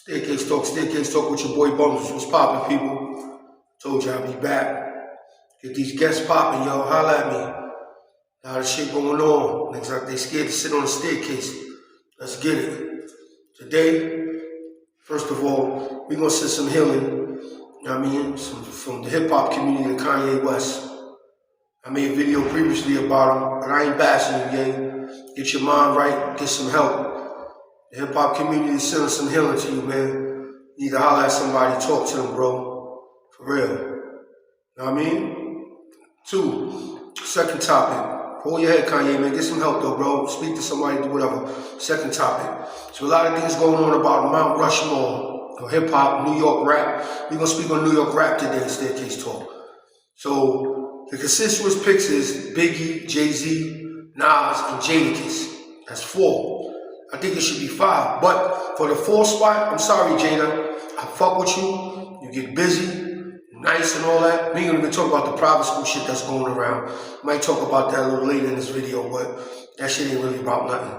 Staircase Talk with your boy Bums. What's poppin', people? Told you I'd be back. Get these guests poppin', yo. Holla at me. Now the shit going on. Niggas like they scared to sit on the staircase. Let's get it. Today, first of all, we gonna send some healing, you know what I mean? From the hip hop community to Kanye West. I made a video previously about him, but I ain't bashing you, gang. Get your mind right, get some help. The hip hop community is sending some healing to you, man. You need to holler at somebody, talk to them, bro. For real. You know what I mean? 2, second topic. Hold your head, Kanye, man. Get some help, though, bro. Speak to somebody, do whatever. Second topic. So a lot of things going on about Mount Rushmore, hip hop, New York rap. We're going to speak on New York rap today in Staircase Talk. So the consensus picks is Biggie, Jay-Z, Nas, and Jadakiss. That's 4. I think it should be 5. But for the 4th spot, I'm sorry, Jada. I fuck with you. You get busy, nice and all that. We ain't gonna even talk about the private school shit that's going around. Might talk about that a little later in this video, but that shit ain't really about nothing.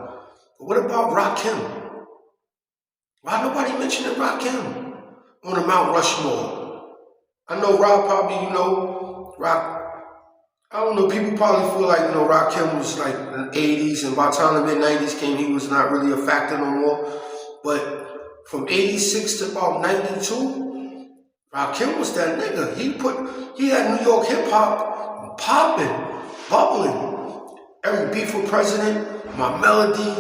But what about Rakim? Why nobody mentioning Rakim on the Mount Rushmore? I know Rob probably, I don't know, people probably feel like, Rakim was like in the 80s, and by the time the mid-90s came, he was not really a factor no more. But from 86 to about 92, Rakim was that nigga. He had New York hip-hop popping, bubbling. Every Beef for President, My Melody,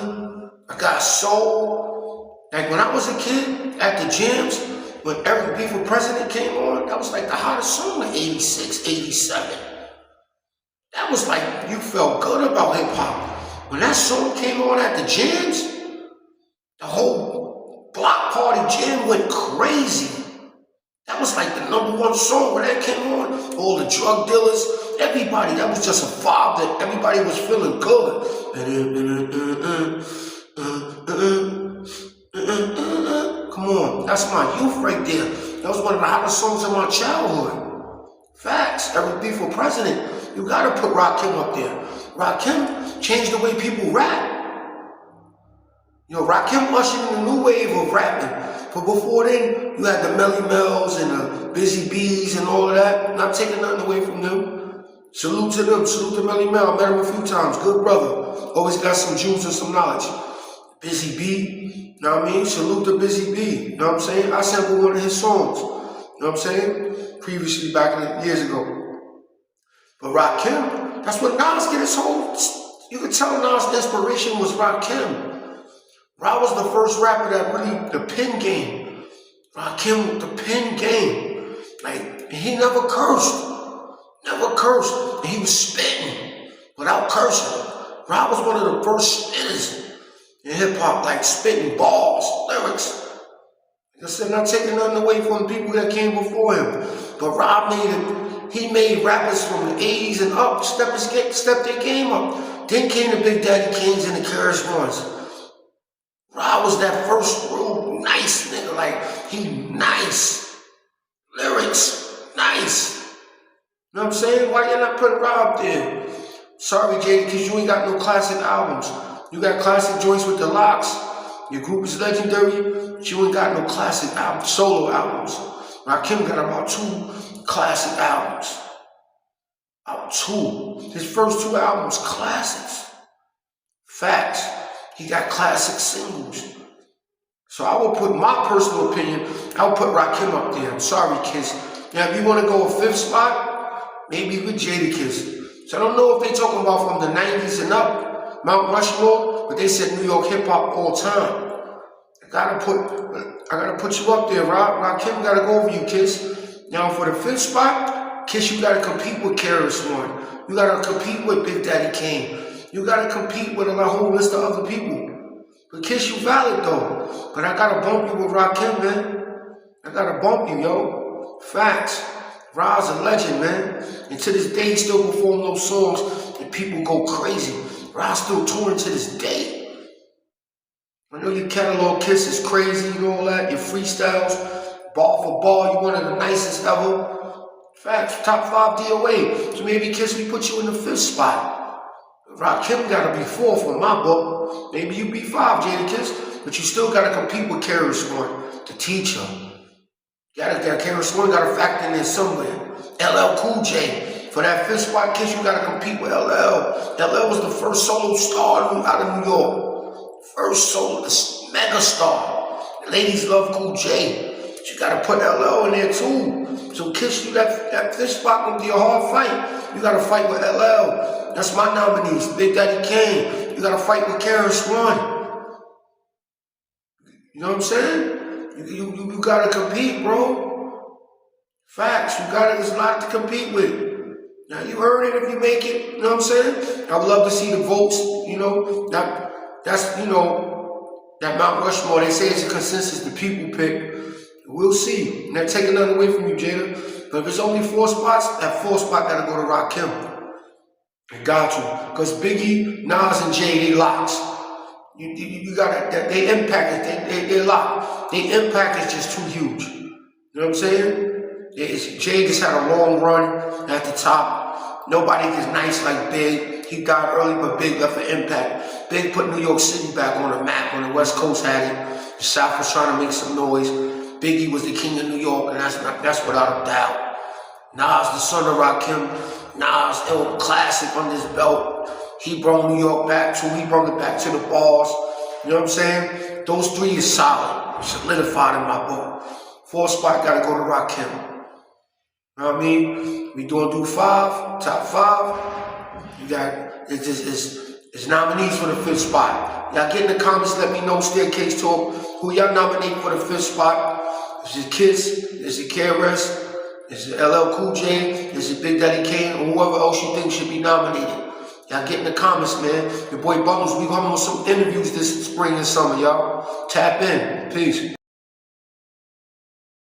I Got Soul. Like when I was a kid at the jams, when Every Beef for President came on, that was like the hottest song of 86, 87. That was like, you felt good about hip-hop. When that song came on at the jams, the whole block party jam went crazy. That was like the #1 song when that came on. All the drug dealers, everybody, that was just a vibe that everybody was feeling good. Come on, that's my youth right there. That was one of the hottest songs of my childhood. Facts, Every Beef for President. You gotta put Rakim up there. Rakim changed the way people rap. Rakim ushered in a new wave of rapping. But before then, you had the Melly Mel's and the Busy Bees and all of that. Not taking nothing away from them. Salute to them. Salute to Melly Mel. I met him a few times. Good brother. Always got some juice and some knowledge. Busy Bee. You know what I mean? Salute to Busy Bee. You know what I'm saying? I sampled one of his songs. You know what I'm saying? Previously, years ago. But Rakim, that's what Nas get his whole, you could tell Nas' inspiration was Rakim. Ra was the first rapper that really, the pen game. Rakim, the pen game. Like, he never cursed. Never cursed. And he was spitting without cursing. Ra was one of the first spitters in hip hop, like spitting balls, lyrics. Like I said, not taking nothing away from people that came before him. But Ra he made rappers from the 80s and up step their game up. Then came the Big Daddy Kings and the Curse Ones. Ra was that first real nice nigga, like he nice. Lyrics, nice. You know what I'm saying? Why you not putting Ra up there? Sorry, Jada, because you ain't got no classic albums. You got classic joints with the Locks. Your group is legendary, but you ain't got no classic albums, solo albums. Rakim got about 2 classic albums. About 2. His first 2 albums, classics. Facts. He got classic singles. So I will put my personal opinion, I will put Rakim up there. I'm sorry, Kiss. Now, if you want to go a 5th spot, maybe with Jadakiss. So I don't know if they talking about from the 90s and up, Mount Rushmore, but they said New York hip hop all time. I gotta put you up there, Rob. Rakim gotta go over you, Kiss. Now for the 5th spot, Kiss, you gotta compete with KRS-One. You gotta compete with Big Daddy Kane. You gotta compete with a whole list of other people. But Kiss, you valid though. But I gotta bump you with Rakim, man. I gotta bump you, yo. Facts. Ra's a legend, man. And to this day, he still perform those songs and people go crazy. Ra's still touring to this day. I know your catalog, Kiss, is crazy and all that. Your freestyles, bar for bar, you one of the nicest ever. Facts, top 5 DOA. So maybe Kiss, we put you in the 5th spot. Rakim gotta be 4th for my book. Maybe you be 5, Jadakiss. but you still gotta compete with KRS-One, the teacher. KRS-One gotta factor in there somewhere. LL Cool J. For that fifth spot, Kiss, you gotta compete with LL. LL was the first solo star out of New York. First solo, mega star. The ladies love Cool J. But you gotta put LL in there too. So Kiss, you that fifth spot gonna be a hard fight. You gotta fight with LL. That's my nominees. Big Daddy Kane. You gotta fight with KRS-One. You know what I'm saying? You gotta compete, bro. Facts. There's a lot to compete with. Now you earn it if you make it. You know what I'm saying? I would love to see the votes. You know, that's that Mount Rushmore. They say it's a consensus. The people pick. We'll see. And they're taking nothing away from you, Jada. But if it's only 4 spots, that 4th spot gotta go to Rakim. I got you. Because Biggie, Nas, and Jay, they locks. You gotta, they impact it, they lock. Their impact is just too huge. You know what I'm saying? Jay just had a long run at the top. Nobody is nice like Big. He died early, but Big left an impact. Big put New York City back on the map when the West Coast had it. The South was trying to make some noise. Biggie was the king of New York, and that's without a doubt. Nas, the son of Rakim. Nas, ill classic on this belt. He brought New York back too. He brought it back to the bars. You know what I'm saying? Those 3 is solid, solidified in my book. 4th spot gotta go to Rakim. You know what I mean? We do 5, top 5. You got it's nominees for the 5th spot. Y'all get in the comments. Let me know. Staircase Talk. Who y'all nominate for the 5th spot? Is it Kiss? Is it KRS? Is it LL Cool J? Is it Big Daddy Kane? Or whoever else you think should be nominated? Y'all get in the comments, man. Your boy Bubbles, we coming on some interviews this spring and summer, y'all. Tap in. Peace.